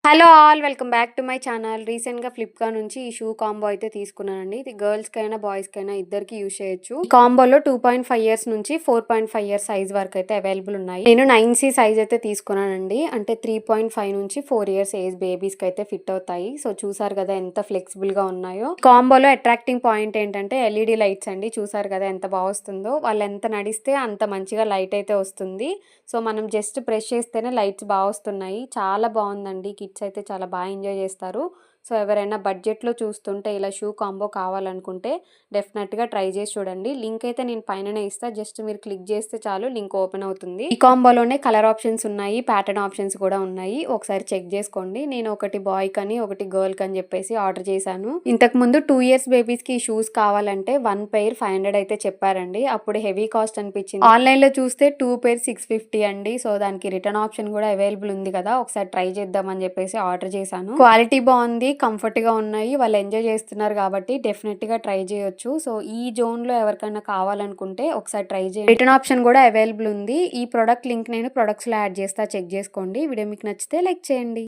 Hello all welcome back to my channel. రీసెంట్గా Flipkart నుంచి ఈ షూ కాంబో అయితే తీసుకున్నానండి. ఇది గర్ల్స్కైనా బాయ్స్కైనా ఇద్దరికి యూజ్ చేయొచ్చు. ఈ కాంబోలో 2.5 ఇయర్స్ నుంచి 4.5 ఇయర్స్ సైజ్ వరకు అయితే అవైలబుల్ ఉన్నాయి. నేను 9C సైజ్ అయితే తీసుకున్నానండి. అంటే 3.5 నుంచి 4 ఇయర్స్ ఏజ్ బేబీస్కి అయితే ఫిట్ అవుతాయి. సో చూసారు కదా ఎంత ఫ్లెక్సిబుల్ గా ఉన్నాయో. కాంబోలో అట్రాక్టింగ్ పాయింట్ ఏంటంటే ఎల్ఈడి లైట్స్ అండి. చూసారు కదా ఎంత బాగా వస్తుందో. వాళ్ళు ఎంత నడిస్తే అంత మంచిగా లైట్ అయితే వస్తుంది. సో మనం జస్ట్ ప్రెస్ చేస్తేనే లైట్స్ బాగా వస్తున్నాయి. చాలా బాగుందండి. కిడ్స్ అయితే చాలా బాగా ఎంజాయ్ చేస్తారు. సో ఎవరైనా బడ్జెట్లో చూస్తుంటే ఇలా షూ కాంబో కావాలనుకుంటే డెఫినెట్గా ట్రై చేసి చూడండి. లింక్ అయితే నేను పైననే ఇస్తా. జస్ట్ మీరు క్లిక్ చేస్తే చాలు లింక్ ఓపెన్ అవుతుంది. ఈ కాంబోలోనే కలర్ ఆప్షన్స్ ఉన్నాయి, ప్యాటర్న్ ఆప్షన్స్ కూడా ఉన్నాయి. ఒకసారి చెక్ చేసుకోండి. నేను ఒకటి బాయ్ కని ఒకటి గర్ల్ కని చెప్పేసి ఆర్డర్ చేశాను. ఇంతకు ముందు 2 ఇయర్స్ బేబీస్కి ఈ షూస్ కావాలంటే 1 పెయిర్ 500 అయితే చెప్పారండి. అప్పుడు హెవీ కాస్ట్ అనిపించింది. ఆన్లైన్లో చూస్తే 2 పెయిర్ 650 అండి. సో దానికి రిటర్న్ ఆప్షన్ కూడా అవైలబుల్ ఉంది కదా, ఒకసారి ట్రై చేద్దామని చెప్పేసి ఆర్డర్ చేశాను. క్వాలిటీ బాగుంది, కంఫర్ట్ గా ఉన్నాయి. వాళ్ళు ఎంజాయ్ చేస్తున్నారు కాబట్టి డెఫినెట్ గా ట్రై చేయొచ్చు. సో ఈ జోన్ లో ఎవరికైనా కావాలనుకుంటే ఒకసారి ట్రై చేయండి. రిటర్న్ ఆప్షన్ కూడా అవైలబుల్ ఉంది. ఈ ప్రొడక్ట్ లింక్ నేను ప్రొడక్ట్స్ లో యాడ్ చేస్తా, చెక్ చేసుకోండి. వీడియో మీకు నచ్చితే లైక్ చేయండి.